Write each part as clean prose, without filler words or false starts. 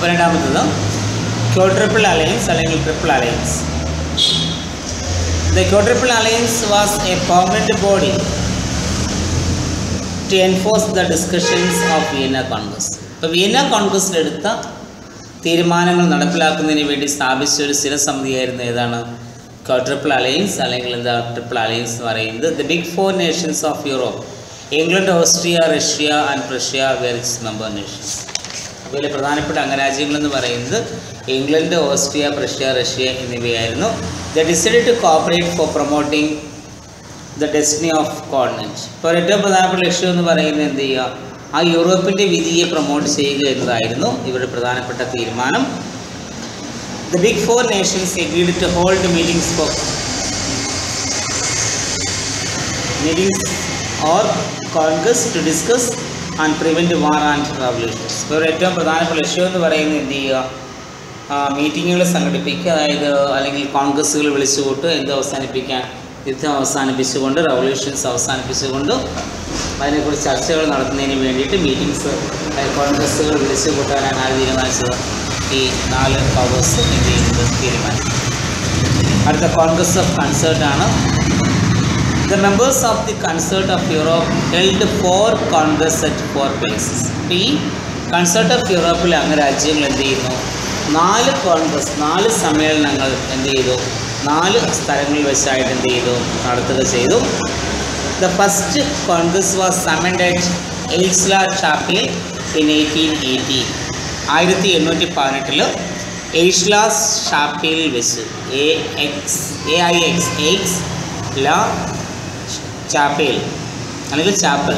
അപ്പോൾ രണ്ടാമത്തത് quadruple alliance അല്ലെങ്കിൽ triple alliance. The Quadruple Alliance was a permanent body to enforce the discussions of Vienna Congress. ഇപ്പോൾ Vienna കോൺഗ്രസ്സിൽ എടുത്ത തീരുമാനങ്ങൾ നടപ്പിലാക്കുന്നതിന് വേണ്ടി സ്ഥാപിച്ച ഒരു സ്ഥിരസമിതിയായിരുന്നു ഏതാണ്? ക്വാഡ്രപ്പിൾ അലയൻസ് അല്ലെങ്കിൽ എന്താ ട്രിപ്പിൾ അലയൻസ് എന്ന് പറയുന്നത്. The big four nations of Europe, England, Austria, Russia and Prussia were its member nations. അപ്പോൾ ഇതിലെ പ്രധാനപ്പെട്ട അംഗരാജ്യങ്ങളെന്ന് പറയുന്നത് ഇംഗ്ലണ്ട്, ഓസ്ട്രിയ, പ്രഷ്യ, റഷ്യ എന്നിവയായിരുന്നു. They decided to cooperate for promoting the destiny of continent. ഇപ്പോൾ ഏറ്റവും പ്രധാനപ്പെട്ട ലക്ഷ്യം എന്ന് പറയുന്നത് എന്ത് ചെയ്യുക? ആ യൂറോപ്പിൻ്റെ വിധിയെ പ്രൊമോട്ട് ചെയ്യുക എന്നതായിരുന്നു ഇവരുടെ പ്രധാനപ്പെട്ട തീരുമാനം. The big four nations agreed to hold meetings or congress to discuss and prevent war and revolutions. ഇപ്പോൾ ഏറ്റവും പ്രധാനപ്പെട്ട ലക്ഷ്യം എന്ന് പറയുന്നത് എന്ത് ചെയ്യുക? മീറ്റിങ്ങുകൾ സംഘടിപ്പിക്കുക, അതായത് അല്ലെങ്കിൽ കോൺഗ്രസ്സുകൾ വിളിച്ചുകൂട്ട് എന്ത് അവസാനിപ്പിക്കാൻ, യുദ്ധം അവസാനിപ്പിച്ചുകൊണ്ട്, റവല്യൂഷൻസ് അവസാനിപ്പിച്ചുകൊണ്ടും അതിനെക്കുറിച്ച് ചർച്ചകൾ നടത്തുന്നതിന് വേണ്ടിയിട്ട് മീറ്റിംഗ്സ് കോൺഗ്രസ്സുകൾ വിളിച്ചു കൂട്ടാനാണ് ആര് തീരുമാനിച്ചത്? ഈ 4 പവേഴ്സ് എന്ത് ചെയ്യുന്നത് തീരുമാനിച്ചു. അടുത്ത കോൺഗ്രസ് ഓഫ് കൺസേർട്ടാണ്. The members of the concert of Europe held 4 congress at 4 places. അപ്പോൾ ഈ കൺസേർട്ട് ഓഫ് യൂറോപ്പിലെ അംഗരാജ്യങ്ങൾ എന്ത് ചെയ്യുന്നു? 4 കോൺഗ്രസ്, 4 സമ്മേളനങ്ങൾ എന്ത് ചെയ്തു? 4 സ്ഥലങ്ങളിൽ വെച്ചായിട്ട് എന്ത് ചെയ്തു? നടത്തുക ചെയ്തു. The first congress was summoned at Aix la Chapelle in 1880. 1818 Aix la's Chapelle വെച്ച് എയ്സ്ലാ ചാപ്പൽ അല്ലെങ്കിൽ ചാപ്പൽ,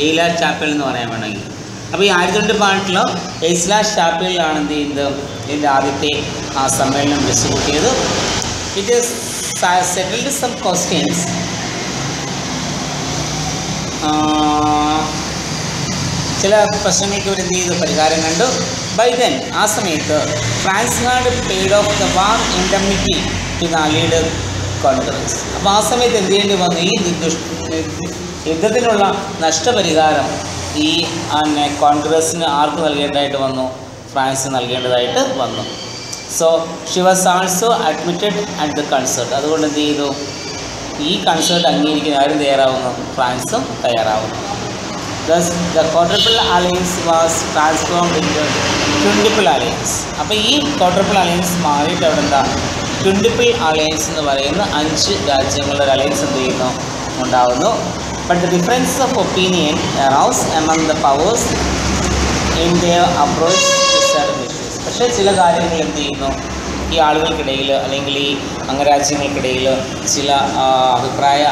എയ്ലാ ചാപ്പൽ എന്ന് പറയാൻ വേണമെങ്കിൽ. അപ്പോൾ ഈ 1818 എയ്സ്ലാ ചാപ്പലിലാണ് എന്ത് ചെയ്യുന്നത്? ഇതിൻ്റെ ആദ്യത്തെ സമ്മേളനം വിളിച്ചു കൂട്ടിയത്. It is settled some questions. ചില പ്രശ്നങ്ങൾക്ക് ഇവർ എന്ത് ചെയ്തു? പരിഹാരം കണ്ടു. ബൈ ദെൻ, ആ സമയത്ത് France had paid off the war indemnity to the allied congress. അപ്പോൾ ആ സമയത്ത് എന്ത് ചെയ്യേണ്ടി വന്നു? ഈ യുദ്ധത്തിനുള്ള നഷ്ടപരിഹാരം ഈ കോൺഗ്രസ്സിന് ആർക്ക് നൽകേണ്ടതായിട്ട് വന്നു? ഫ്രാൻസ് നൽകേണ്ടതായിട്ട് വന്നു. So she was also admitted at the concert. അതുകൊണ്ട് എന്ത് ചെയ്തു? ഈ കൺസേർട്ട് അംഗീകരിക്കാൻ ആരും തയ്യാറാവുന്നു? ഫ്രാൻസും തയ്യാറാവുന്നു. Thus the quadruple alliance was transformed in quintuple alliance. അപ്പോൾ ഈ ക്വാഡ്രപ്പിൾ അലയൻസ് മാറിയിട്ട് അവിടെ എന്താ? ട്വിൻഡിപ്പിൾ അലയൻസ് എന്ന് പറയുന്ന 5 രാജ്യങ്ങളുടെ ഒരു അലയൻസ് എന്ത് ചെയ്യുന്നു? ഉണ്ടാവുന്നു. But the difference of opinion arose among the powers in their approach to certain issues. പക്ഷേ ചില കാര്യങ്ങൾ എന്ത് ചെയ്യുന്നു? ഈ ആളുകൾക്കിടയിൽ അല്ലെങ്കിൽ ഈ അംഗരാജ്യങ്ങൾക്കിടയിൽ ചില അഭിപ്രായ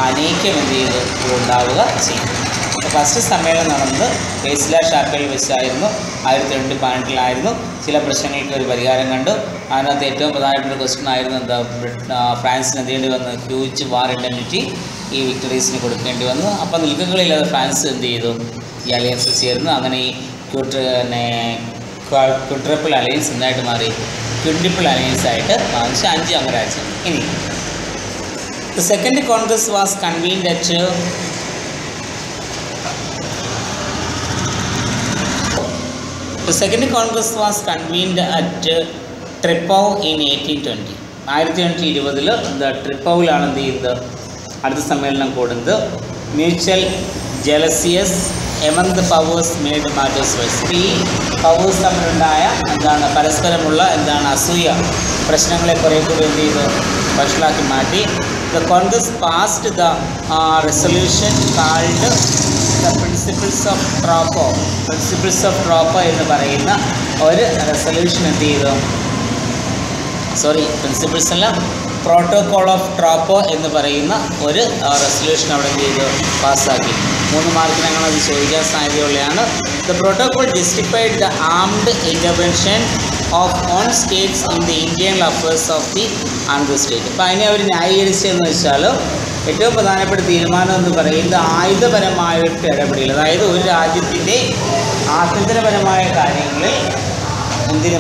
അനൈക്യം എന്ത് ചെയ്ത് ഉണ്ടാവുക ചെയ്യും. അപ്പോൾ ഫസ്റ്റ് സമ്മേളനം നടന്നത് എയ്സ്ലാ ചാപ്പലിൽ വെച്ചായിരുന്നു. 1818 ചില പ്രശ്നങ്ങൾക്ക് ഒരു പരിഹാരം കണ്ടു. അതിനകത്ത് ഏറ്റവും പ്രധാനപ്പെട്ട ക്വസ്റ്റ്യൻ ആയിരുന്നു എന്താ? ഫ്രാൻസിന് എന്ത് ചെയ്യേണ്ടി വന്നു? ഹ്യൂജ് വാർ ഇൻഡെംനിറ്റി ഈ വിക്ടറീസിന് കൊടുക്കേണ്ടി വന്നു. അപ്പോൾ നിൽക്കങ്ങളില്ലാതെ ഫ്രാൻസ് എന്ത് ചെയ്തു? ഈ അലയൻസ് ചേർന്നു. അങ്ങനെ ഈ ക്വാഡ്രപ്പിൾ അലയൻസ് എന്തായിട്ട് മാറി? ട്വിൻഡിപ്പിൾ അലയൻസ് ആയിട്ട് വാങ്ങിച്ച 5 അംഗരാജ്യം. ഇനി the second congress was convened at Troppau in 1820. 1820 ട്രിപ്പോവിലാണ് എന്ത് ചെയ്യുന്നത്? അടുത്ത സമ്മേളനം കൂടുന്നത്. Mutual jealousies among the powers made matters worse. ഈ പവേഴ്സ് തമ്മിലുണ്ടായ എന്താണ്? പരസ്പരമുള്ള എന്താണ്? അസൂയ പ്രശ്നങ്ങളെ കുറേ കൂടി എന്ത് ചെയ്തു? വഷളാക്കി മാറ്റി. The congress passed the resolution called the principles of Troppau. Principles of Troppau എന്ന് പറയുന്ന ഒരു റെസൊല്യൂഷൻ എന്ത് ചെയ്തു? പ്രിൻസിപ്പിൾസ് അല്ല, പ്രോട്ടോകോൾ ഓഫ് ട്രോപ്പോ എന്ന് പറയുന്ന ഒരു റെസൊല്യൂഷൻ അവിടെ എന്ത് ചെയ്തു? പാസ്സാക്കി. 3 മാർക്കിനങ്ങനെ അത് ചോദിക്കാൻ സാധ്യതയുള്ളതാണ്. The protocol justified the armed intervention of own states in the Indian affairs of the under state. അപ്പോൾ അതിനെ അവർ ന്യായീകരിച്ചതെന്ന് വെച്ചാൽ ഏറ്റവും പ്രധാനപ്പെട്ട തീരുമാനം എന്ന് പറയുന്നത് ആയുധപരമായിട്ട് ഇടപെടൽ. അതായത് ഒരു രാജ്യത്തിൻ്റെ ആഭ്യന്തരപരമായ കാര്യങ്ങളിൽ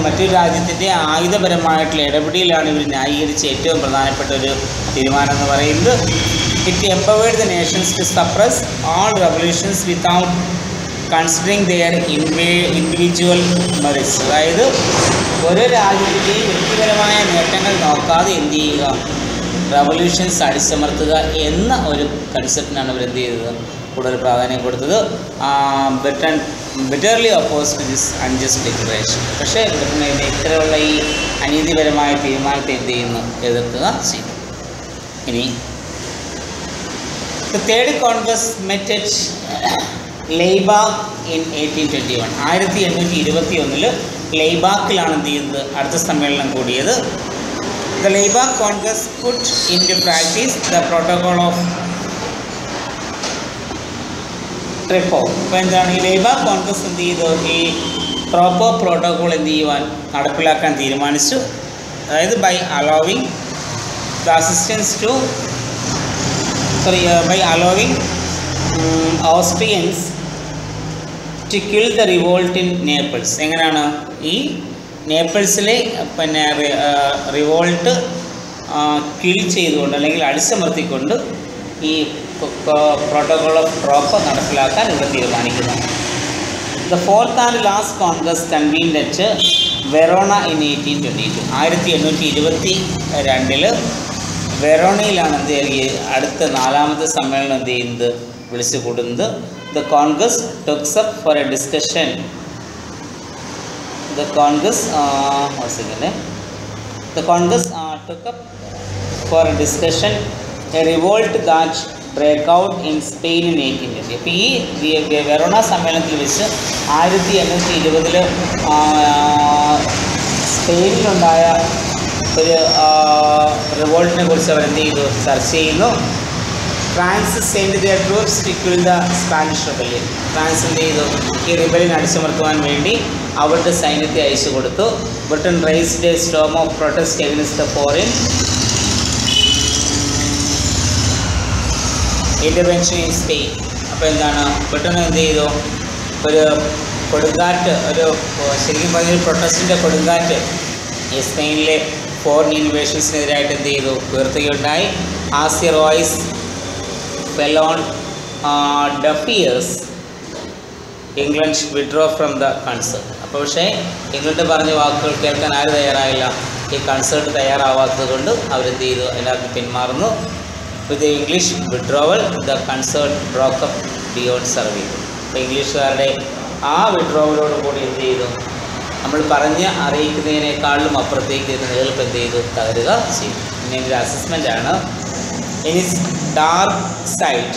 മറ്റൊരു രാജ്യത്തിൻ്റെ ആയുധപരമായിട്ടുള്ള ഇടപെടലാണ് ഇവർ ന്യായീകരിച്ച ഏറ്റവും പ്രധാനപ്പെട്ട ഒരു തീരുമാനം എന്ന് പറയുന്നത്. It empowered the nations to suppress all revolutions without considering their individual merits. അതായത് ഓരോ രാജ്യത്തിൻ്റെയും വ്യക്തിപരമായ നേട്ടങ്ങൾ നോക്കാതെ എന്ത് ചെയ്യുക, റവല്യൂഷൻസ് അടിച്ചമർത്തുക എന്ന ഒരു കൺസെപ്റ്റിനാണ് ഇവർ എന്ത് ചെയ്തത്, കൂടുതൽ പ്രാധാന്യം കൊടുത്തത്. Britain bitterly oppose to this unjust declaration. പക്ഷേ ബ്രിട്ടൻ ഇത്തരമുള്ള ഈ അനീതിപരമായ തീരുമാനത്തെ എന്ത് ചെയ്യുന്നു, എതിർക്കുക ചെയ്തു. ഇനി The third Congress met at Laibach in 1821. 1821 ലൈബാക്കിലാണ് എന്ത് ചെയ്യുന്നത്, അടുത്ത സമ്മേളനം കൂടിയത്. The Laibach Congress put into practice the protocol of Trepov. അപ്പോൾ എന്താണ് ഈ ലൈബാക്ക് കോൺഗ്രസ് എന്ത് ചെയ്തു, ഈ ട്രോപ്പോ പ്രോട്ടോകോൾ എന്ത് ചെയ്യുവാൻ, നടപ്പിലാക്കാൻ തീരുമാനിച്ചു. അതായത് by allowing Austrians to kill the revolt in Naples. എങ്ങനെയാണ് ഈ നേപ്പിൾസിലെ പിന്നെ റിവോൾട്ട് കിൽ ചെയ്തുകൊണ്ട് അല്ലെങ്കിൽ അടിച്ചമർത്തിക്കൊണ്ട് ഈ പ്രോട്ടോകോൾ ഓഫ് ട്രോപ്പ നടപ്പിലാക്കാൻ ഇവിടെ തീരുമാനിക്കുന്നു. The fourth and last Congress convened at Verona in 1822. 1822 വെറോണയിലാണ് എന്ത് ചെയ്യുക, അടുത്ത നാലാമത്തെ സമ്മേളനം എന്ത് ചെയ്യുന്നത്, വിളിച്ചു കൂടുന്നത്. The Congress took up for a discussion. The Congress took up for a discussion a revolt that break out in Spain in 1820. അപ്പോൾ ഈ വെറോണ സമ്മേളനത്തിൽ വെച്ച് 1820 സ്പെയിനിലുണ്ടായ ഒരു റിവോൾട്ടിനെ കുറിച്ച് അവർ എന്ത് ചെയ്തു, ചർച്ച ചെയ്യുന്നു. France send their troops to kill the Spanish rebellion. France എന്ത് ചെയ്തു, ഈ റിബല്യൻ അടിച്ചമർത്തുവാൻ വേണ്ടി അവരുടെ സൈന്യത്തെ അയച്ചു കൊടുത്തു. Britain raised A Storm of protest against the foreign intervention in Spain. അപ്പോൾ എന്താണ്, ബ്രിട്ടൻ എന്ത് ചെയ്തു, ഒരു കൊടുങ്കാറ്റ്, ഒരു ശരിക്കും പറഞ്ഞൊരു പ്രൊട്ടസ്റ്റിൻ്റെ കൊടുങ്കാറ്റ് ഈ സ്പെയിനിലെ ഫോറിൻ ഇൻവേഷൻസിനെതിരായിട്ട് എന്ത് ചെയ്തു, ഉയർത്തുകയുണ്ടായി. As the voice fell on deaf ears England withdrew from the concert. അപ്പോൾ പക്ഷേ ഇംഗ്ലണ്ട് പറഞ്ഞ വാക്കുകൾ കേൾക്കാൻ ആരും തയ്യാറായില്ല. ഈ കൺസേർട്ട് തയ്യാറാവാത്തത് കൊണ്ട് അവരെന്ത് ചെയ്തു, അതിനകത്ത് പിന്മാറുന്നു. With the English withdrawal the concert broke up beyond service. അപ്പോൾ ഇംഗ്ലീഷുകാരുടെ ആ വിഡ്രോവലോട് കൂടി എന്ത് ചെയ്തു, നമ്മൾ പറഞ്ഞ് അറിയിക്കുന്നതിനേക്കാളും അപ്പുറത്തേക്ക് നിലനിൽപ്പ് എന്ത് ചെയ്തു, തകരുക ചെയ്തു. പിന്നെ ഒരു അസസ്മെൻ്റാണ്. In its dark side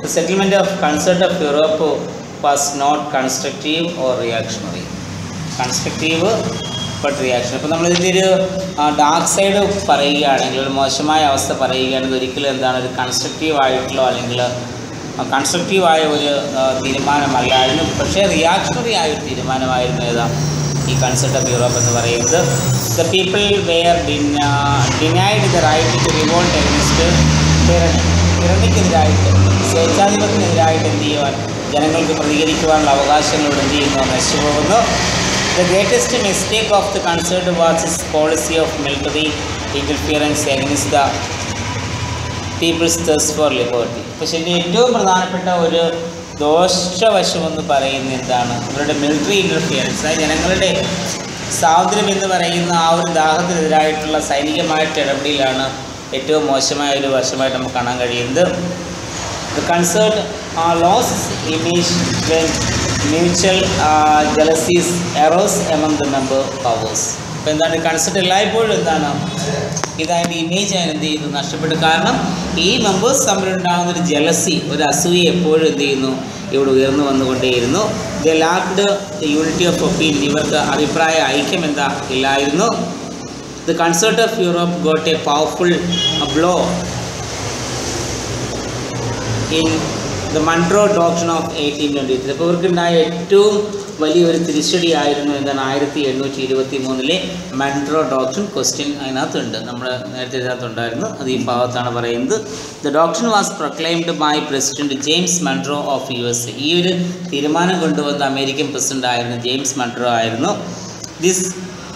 the settlement of concert of Europe was not constructive or reactionary. Constructive but reaction. അപ്പോൾ നമ്മളിതിൻ്റെ ഒരു ഡാർക്ക് സൈഡ് പറയുകയാണെങ്കിൽ, ഒരു മോശമായ അവസ്ഥ പറയുകയാണെങ്കിൽ ഒരിക്കലും എന്താണ്, ഒരു കൺസ്ട്രക്റ്റീവായിട്ടുള്ളോ അല്ലെങ്കിൽ കൺസ്ട്രക്റ്റീവായ ഒരു തീരുമാനമല്ലായിരുന്നു, പക്ഷേ റിയാക്ഷണറി ആയ ഒരു തീരുമാനമായിരുന്നു ഏതാ, ഈ കൺസെപ്റ്റ് ഓഫ് യൂറോപ്പ് എന്ന് പറയുന്നത്. The people were denied the right to revolt against തിരണിക്കെതിരായിട്ട്, സ്വേച്ഛാധിപത്യത്തിനെതിരായിട്ട് എന്ത് ചെയ്യുവാൻ, ജനങ്ങൾക്ക് പ്രതികരിക്കുവാനുള്ള അവകാശങ്ങളോട് എന്ത് ചെയ്യുന്നു, നശിച്ചു പോകുന്നു. The greatest mistake of the concert was its policy of military interference against the people's thirst for liberty. പക്ഷേ ഇതിൻ്റെ ഏറ്റവും പ്രധാനപ്പെട്ട ഒരു ദോഷവശമെന്ന് പറയുന്നത് എന്താണ്, അവരുടെ മിലിറ്ററി ഇൻ്റർഫിയറൻസ്. അതായത് ജനങ്ങളുടെ സ്വാതന്ത്ര്യം എന്ന് പറയുന്ന ആ ഒരു ദാഹത്തിനെതിരായിട്ടുള്ള സൈനികമായിട്ട് ഇടപെടലാണ് ഏറ്റവും മോശമായ ഒരു വശമായിട്ട് നമുക്ക് കാണാൻ കഴിയുന്നത്. The concert lost its image when mutual jealousies arose among the member powers. അപ്പോൾ എന്താണ്, കൺസെപ്റ്റ് എല്ലായ്പ്പോഴും എന്താണ്, ഇതായത് ഇമേജ് ആണ് എന്ത് ചെയ്യുന്നു, നഷ്ടപ്പെട്ടു. കാരണം ഈ മെമ്പേഴ്സ് തമ്മിലുണ്ടാകുന്നൊരു ജലസി, ഒരു അസൂയ എപ്പോഴും എന്ത് ചെയ്യുന്നു, ഇവിടെ ഉയർന്നു വന്നുകൊണ്ടേയിരുന്നു. ദ ലാക്ക്ഡ് യൂണിറ്റി ഓഫ് ഒപ്പീനിയൻ, ഇവർക്ക് അഭിപ്രായ ഐക്യം എന്താ ഇല്ലായിരുന്നു. The concert of Europe got A powerful blow in the Monroe doctrine of 1823. അപ്പോൾ ഇവർക്കുണ്ടായ ഏറ്റവും വലിയൊരു തിരിച്ചടിയായിരുന്നു എന്താണ്, 1823 മൺട്രോ ഡോക്ട്രിൻ. ക്വസ്റ്റ്യൻ അതിനകത്തുണ്ട്, നമ്മൾ നേരത്തെ ഇതിനകത്തുണ്ടായിരുന്നു, അത് ഈ ഭാഗത്താണ് പറയുന്നത്. The doctrine was proclaimed by president James Monroe of USA. ഈ ഒരു തീരുമാനം കൊണ്ടുവന്ന അമേരിക്കൻ പ്രസിഡന്റ് ആയിരുന്നു ജെയിംസ് മൺട്രോ ആയിരുന്നു. This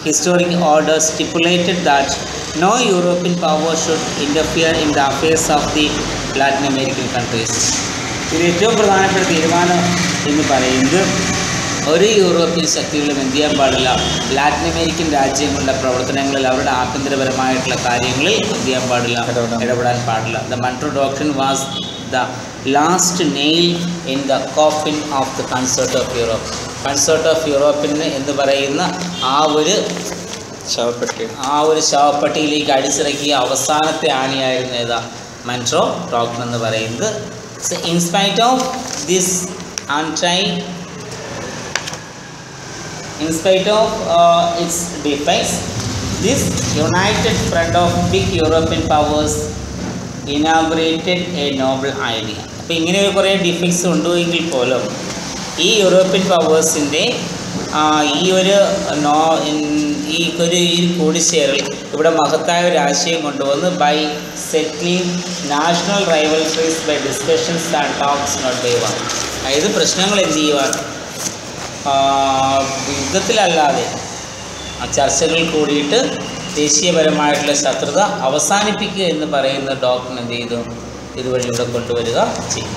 historic order stipulated that no European power should interfere in the affairs of the Latin American countries. ഇതിൽ ഏറ്റവും പ്രധാനപ്പെട്ട തീരുമാനം എന്ന് പറയുന്നത് ഒരു യൂറോപ്യൻ ശക്തികളും എന്ത് ചെയ്യാൻ പാടില്ല, ലാറ്റിൻ അമേരിക്കൻ രാജ്യങ്ങളുടെ പ്രവർത്തനങ്ങളിൽ അവരുടെ ആഭ്യന്തരപരമായിട്ടുള്ള കാര്യങ്ങളിൽ എന്ത് ചെയ്യാൻ പാടില്ല, ഇടപെടാൻ പാടില്ല. The Monroe doctrine was the last nail in the coffin of the concert of Europe. Concert of യൂറോപ്പിന് എന്ന് പറയുന്ന ആ ഒരു ശവപ്പെട്ടിയിലേക്ക് അടിച്ചിറക്കിയ അവസാനത്തെ ആണിയായിരുന്നു ഏതാ, മൺട്രോ ഡോക്ട്രിൻ എന്ന് പറയുന്നത്. So in spite of this its defects, this united front of big European powers inaugurated a noble idea. അപ്പോൾ ഇങ്ങനെ കുറേ ഡിഫക്ട്സ് ഉണ്ടെങ്കിൽ പോലും ഈ യൂറോപ്യൻ പവേഴ്സിൻ്റെ ഈ കൂടിച്ചേരൽ ഇവിടെ മഹത്തായ ഒരു ആശയം കൊണ്ടുവന്ന് by settling national rivalries by discussions and talks not by war. അതായത് പ്രശ്നങ്ങൾ എന്ത് ചെയ്യുവാൻ, യുദ്ധത്തിലല്ലാതെ ചർച്ചകൾ കൂടിയിട്ട് ദേശീയപരമായിട്ടുള്ള ശത്രുത അവസാനിപ്പിക്കുക എന്ന് പറയുന്ന ഡോക്ടറിന് എന്ത് ചെയ്തു, ഇതുവഴി ഇവിടെ കൊണ്ടുവരിക ചെയ്യും.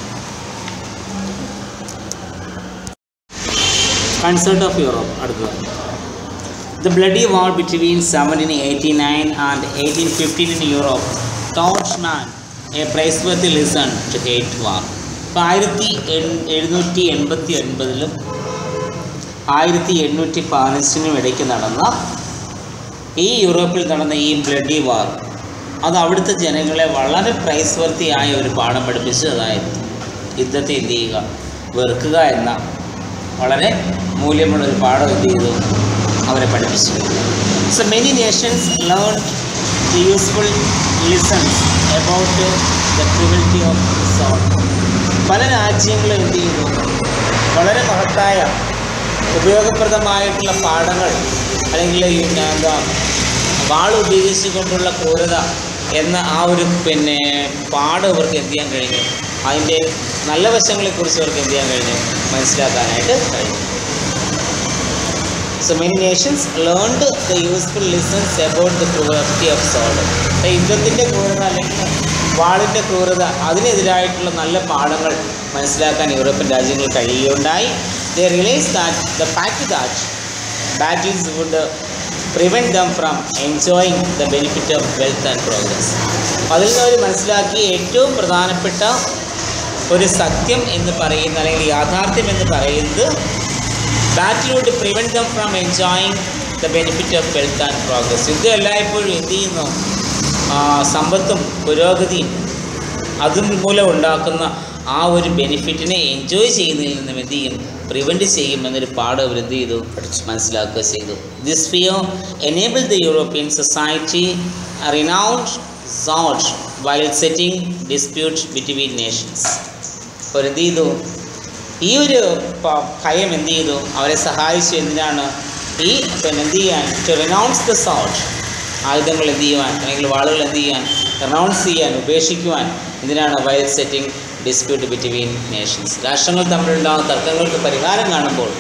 കൺസേർട്ട് ഓഫ് യൂറോപ്പ് അടുത്തത്. The bloody war between 1789 and 1815 in Europe taught man a praiseworthy lesson to hate war. ഇപ്പോൾ 1789-ലും 1815-നും ഇടയ്ക്ക് നടന്ന ഈ യൂറോപ്പിൽ നടന്ന ഈ ബ്ലഡി വാർ അത് അവിടുത്തെ ജനങ്ങളെ വളരെ പ്രൈസ്വർത്തിയായ ഒരു പാഠം പഠിപ്പിച്ചു. അതായത് യുദ്ധത്തെ എന്ത് ചെയ്യുക, വെറുക്കുക എന്ന വളരെ മൂല്യമുള്ളൊരു പാഠം എന്ത് ചെയ്തു, അവരെ പഠിപ്പിച്ചു. So many nations learned the useful lessons about the cruelty of sword. പല രാജ്യങ്ങളും എന്ത് ചെയ്തു, വളരെ മഹത്തായ ഉപയോഗപ്രദമായിട്ടുള്ള പാഠങ്ങൾ അല്ലെങ്കിൽ വാൾ ഉപയോഗിച്ചുകൊണ്ടുള്ള ക്രൂരത എന്ന ആ ഒരു പാഠം ഇവർക്ക് എന്ത് ചെയ്യാൻ കഴിഞ്ഞു, അതിൻ്റെ നല്ല വശങ്ങളെക്കുറിച്ച് അവർക്ക് എന്ത് ചെയ്യാൻ കഴിഞ്ഞു, മനസ്സിലാക്കാനായിട്ട് കഴിഞ്ഞു. So many nations learned the useful lessons about the cruelty of sword. യുദ്ധത്തിൻ്റെ ക്രൂരത അല്ലെങ്കിൽ വാളിൻ്റെ ക്രൂരത അതിനെതിരായിട്ടുള്ള നല്ല പാഠങ്ങൾ മനസ്സിലാക്കാൻ യൂറോപ്യൻ രാജ്യങ്ങൾ കഴിയുകയുണ്ടായി. They realized that the fact that battles would prevent them from enjoying the benefit of wealth and progress. അതിൽ നിന്ന് അവർ മനസ്സിലാക്കിയ ഏറ്റവും പ്രധാനപ്പെട്ട ഒരു സത്യം എന്ന് പറയുന്ന അല്ലെങ്കിൽ യാഥാർത്ഥ്യം എന്ന് പറയുന്നത് battle would prevent them from enjoying the benefit of wealth and progress. യുദ്ധം എല്ലായ്പ്പോഴും എന്ത് ചെയ്യുന്നു, സമ്പത്തും പുരോഗതിയും അതും മൂലം ഉണ്ടാക്കുന്ന ആ ഒരു ബെനിഫിറ്റിനെ എൻജോയ് ചെയ്യുന്നതിൽ നിന്നും എന്ത് ചെയ്യും, പ്രിവെൻറ്റ് ചെയ്യും എന്നൊരു പാഠം അവർ എന്ത് ചെയ്തു, മനസ്സിലാക്കുക ചെയ്തു. This fear enable the European society renowned sought while setting dispute between nations. അപ്പോൾ എന്ത് ചെയ്തു, ഈ ഒരു ഭയം എന്ത് ചെയ്തു, അവരെ സഹായിച്ചു. എന്തിനാണ് ഈ എന്ത് ചെയ്യാൻ, ടു റിനൗൺസ് ദ സോട്ട്, ആയുധങ്ങൾ എന്ത് ചെയ്യുവാൻ അല്ലെങ്കിൽ വാളുകൾ എന്ത് ചെയ്യാൻ, റിനൗൺസ് ചെയ്യാൻ, ഉപേക്ഷിക്കുവാൻ. എന്തിനാണ്, while setting dispute between Nations. രാഷ്ട്രങ്ങൾ തമ്മിലുണ്ടാകുന്ന തർക്കങ്ങൾക്ക് പരിഹാരം കാണുമ്പോൾ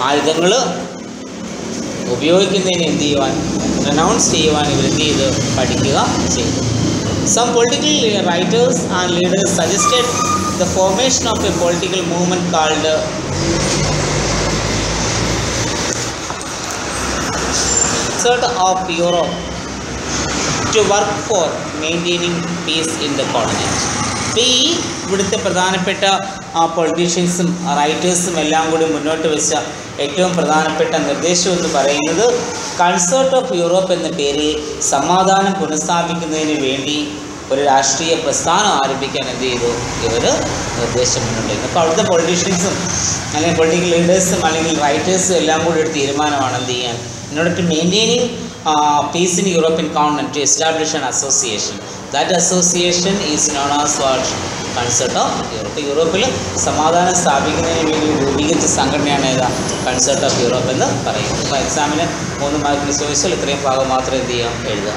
ആയുധങ്ങൾ ഉപയോഗിക്കുന്നതിന് എന്ത് ചെയ്യുവാൻ, റിനൗൺസ് ചെയ്യുവാൻ ഇവർ എന്ത് ചെയ്ത് പഠിക്കുക ചെയ്തു. Some political writers and leaders suggested the formation of a political movement called Concerted of Europe to work for maintaining peace in the continent. ഈ ഇവിടുത്തെ പ്രധാനപ്പെട്ട പൊളിറ്റീഷ്യൻസും റൈറ്റേഴ്സും എല്ലാം കൂടി മുന്നോട്ട് വെച്ച ഏറ്റവും പ്രധാനപ്പെട്ട നിർദ്ദേശം എന്ന് പറയുന്നത് കൺസേർട്ട് ഓഫ് യൂറോപ്പ് എന്ന പേരിൽ സമാധാനം പുനഃസ്ഥാപിക്കുന്നതിന് വേണ്ടി ഒരു രാഷ്ട്രീയ പ്രസ്ഥാനം ആരംഭിക്കാൻ എന്ത് ചെയ്തു, ഇവർ നിർദ്ദേശം മുന്നോട്ട്. അപ്പോൾ അവിടുത്തെ പൊളിറ്റീഷ്യൻസും അല്ലെങ്കിൽ പൊളിറ്റിക്കൽ ലീഡേഴ്സും അല്ലെങ്കിൽ റൈറ്റേഴ്സും എല്ലാം കൂടി ഒരു തീരുമാനമാണ് എന്ത് ചെയ്യാൻ, in order to maintaining peace in European continent, to establish an association. That association is known as what? Concert of Europe. യൂറോപ്പിൽ സമാധാനം സ്ഥാപിക്കുന്നതിന് വേണ്ടി രൂപീകരിച്ച സംഘടനയാണ് ഏതാ, കൺസേർട്ട് ഓഫ് യൂറോപ്പ് എന്ന് പറയുന്നത്. അപ്പോൾ എക്സാമിന് 3 മാർക്കിന് ചോദിച്ചാൽ ഇത്രയും ഭാഗം മാത്രം എന്ത് ചെയ്യാം, എഴുതുക.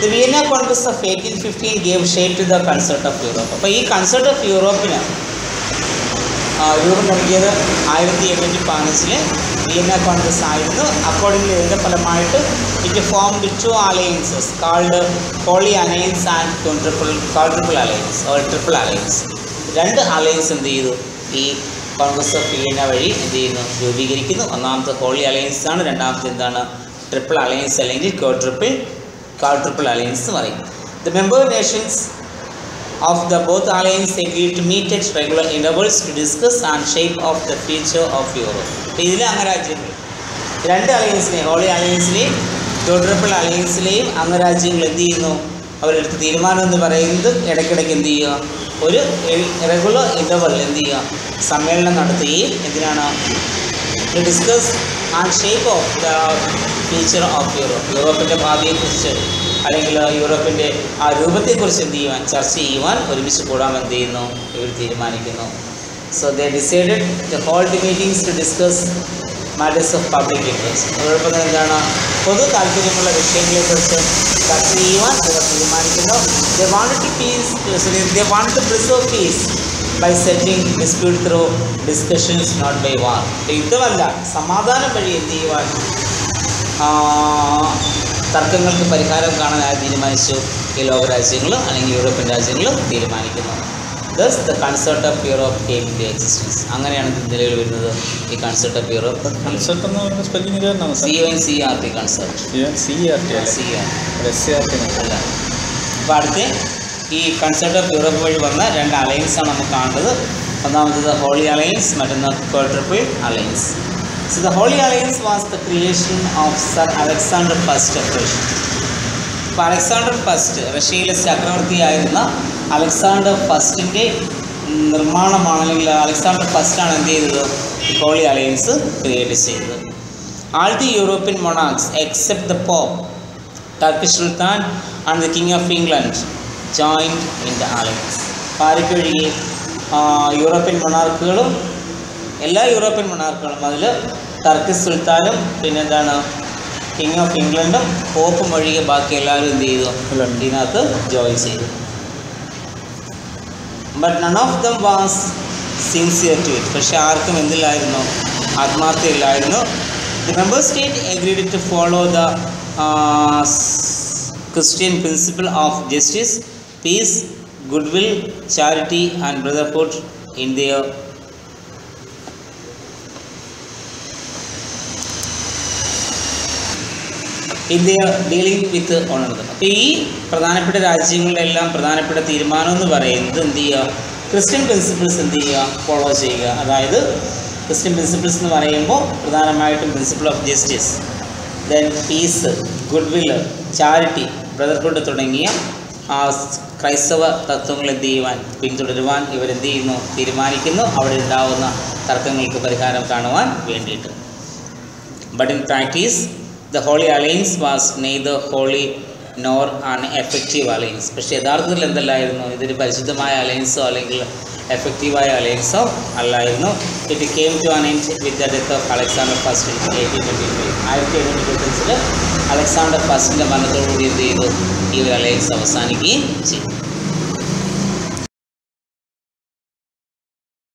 The Vienna Congress of 1815 gave shape to the Concert of Europe. അപ്പോൾ ഈ കൺസേർട്ട് ഓഫ് യൂറോപ്പിന് രൂപം നൽകിയത് 1815 വിയന്ന കോൺഗ്രസ് ആയിരുന്നു. അക്കോർഡിംഗ്ലി ഇതിൻ്റെ ഫലമായിട്ട് it formed 2 alliances called Holy Alliance and Quadruple Alliance or Triple Alliance. രണ്ട് അലയൻസ് എന്ത് ചെയ്തു? ഈ കോൺഗ്രസ് ഓഫ് വിയന്ന വഴി എന്ത് ചെയ്യുന്നു? രൂപീകരിക്കുന്നു. ഒന്നാമത്തെ ഹോളി അലയൻസ് ആണ്. രണ്ടാമത്തെ എന്താണ്? ട്രിപ്പിൾ അലയൻസ് അല്ലെങ്കിൽ ക്വാഡ്രിപ്പിൾ അലയൻസ് എന്ന് പറയും. The member Nations of the both alliances agreed to meet at regular intervals to discuss and shape of the future of Europe. ഇതിലെ അംഗരാജ്യങ്ങൾ രണ്ട് അലയൻസിലെയും ഹോളി അലയൻസിലെയും ക്വാഡ്രപ്പിൾ അലയൻസിലെയും അംഗരാജ്യങ്ങൾ എന്ത് ചെയ്യുന്നു? അവരെടുത്ത തീരുമാനം എന്ന് പറയുന്നത് ഇടയ്ക്കിടയ്ക്ക് എന്ത് ചെയ്യുക? ഒരു റെഗുലർ ഇൻ്റർവൽ എന്ത് ചെയ്യുക? സമ്മേളനം നടത്തുകയും എന്തിനാണ്? To discuss and shape of the future of Europe. യൂറോപ്പിൻ്റെ ഭാവിയെക്കുറിച്ച് അല്ലെങ്കിൽ യൂറോപ്പിൻ്റെ ആ രൂപത്തെക്കുറിച്ച് എന്ത് ചെയ്യുവാൻ? ചർച്ച ചെയ്യുവാൻ ഒരുമിച്ച് കൂടാൻ എന്ത് ചെയ്യുന്നു? ഇവർ തീരുമാനിക്കുന്നു. So they decided to hold meetings to discuss matters of public interest. അതോടൊപ്പം തന്നെ എന്താണ്? പൊതു താല്പര്യമുള്ള വിഷയങ്ങളെക്കുറിച്ച് ചർച്ച ചെയ്യുവാൻ ഇവർ തീരുമാനിക്കുന്നു. They wanted to preserve peace by setting dispute through discussions not by war. യുദ്ധമല്ല, സമാധാനം വഴി എന്ത് ചെയ്യുവാൻ? തർക്കങ്ങൾക്ക് പരിഹാരം കാണാനായി തീരുമാനിച്ചു ഈ ലോകരാജ്യങ്ങൾ അല്ലെങ്കിൽ യൂറോപ്യൻ രാജ്യങ്ങൾ തീരുമാനിക്കുന്നു. Thus the concert of Europe came to existence. അങ്ങനെയാണ് നിലവിൽ വരുന്നത് ഈ കൺസെർട്ട് ഓഫ് യൂറോപ്പ്. കൺസെർട്ട് എന്ന് പറയുന്ന സ്പെല്ലിംഗ് CONCERT കൺസെർട്ട്. അല്ല. അപ്പോൾ അടുത്ത ഈ കൺസെർട്ട് ഓഫ് യൂറോപ്പ് വഴി വന്ന രണ്ട് അലയൻസാണ് നമുക്ക് കാണേണ്ടത്. ഒന്നാമത്തത് ഹോളി അലയൻസ്, മറ്റൊന്ന് quadruple alliance. So the Holy Alliance was the creation of Sir Alexander I of Russia. അപ്പോൾ അലക്സാണ്ടർ ഫസ്റ്റ്, റഷ്യയിലെ ചക്രവർത്തിയായിരുന്ന അലക്സാണ്ടർ ഫസ്റ്റിൻ്റെ നിർമ്മാണമാണ്, അല്ലെങ്കിൽ അലക്സാണ്ടർ ഫസ്റ്റാണ് എന്ത് ചെയ്തത്? ഹോളി അലയൻസ് ക്രിയേറ്റ് ചെയ്തത്. All the European monarchs except the Pope, Turkish Sultan and the King of England joined in the alliance. പാരിക്കൊഴികെ European മൊണാർക്കുകളും എല്ലാ European മൊണാർക്കുകളും അതിൽ ടർക്കിഷ് സുൽത്താനും പിന്നെന്താണ് കിങ് ഓഫ് ഇംഗ്ലണ്ടും പോപ്പും ഒഴികെ ബാക്കി എല്ലാവരും എന്ത് ചെയ്തു? ഇതിനകത്ത് ജോയിൻ ചെയ്തു. But none of them was sincere to it. പക്ഷെ ആർക്കും എന്തില്ലായിരുന്നു? ആത്മാർത്ഥയില്ലായിരുന്നു. The member state agreed to follow the Christian principle of justice, peace, goodwill, charity and brotherhood in their dealing with one another. അപ്പോൾ ഈ പ്രധാനപ്പെട്ട രാജ്യങ്ങളുടെ എല്ലാം പ്രധാനപ്പെട്ട തീരുമാനം എന്ന് പറയുന്നത് എന്ത് ചെയ്യുക? ക്രിസ്ത്യൻ പ്രിൻസിപ്പിൾസ് എന്ത് ചെയ്യുക? ഫോളോ ചെയ്യുക. അതായത് ക്രിസ്ത്യൻ പ്രിൻസിപ്പിൾസ് എന്ന് പറയുമ്പോൾ പ്രധാനമായിട്ടും principle of justice, then peace, good will, charity, brotherhood തുടങ്ങിയ ക്രൈസ്തവ തത്വങ്ങൾ എന്ത് ചെയ്യുവാൻ? പിന്തുടരുവാൻ ഇവരെന്ത് ചെയ്യുന്നു? തീരുമാനിക്കുന്നു. അവിടെ ഉണ്ടാവുന്ന തർക്കങ്ങൾക്ക് പരിഹാരം കാണുവാൻ വേണ്ടിയിട്ട്. But in practice the Holy Alliance was neither holy nor an effective alliance. പക്ഷേ യഥാർത്ഥത്തിൽ എന്തല്ലായിരുന്നു? ഇതൊരു പരിശുദ്ധമായ അലയൻസോ അല്ലെങ്കിൽ എഫക്റ്റീവായ അലയൻസോ അല്ലായിരുന്നു. It came to an end with the death of Alexander first in 1825. 1825 Alexander ഫസ്റ്റിൻ്റെ മരണത്തോടുകൂടി എന്ത് ചെയ്തു? ഈ ഒരു അലയൻസ് അവസാനിക്കുകയും ചെയ്തു.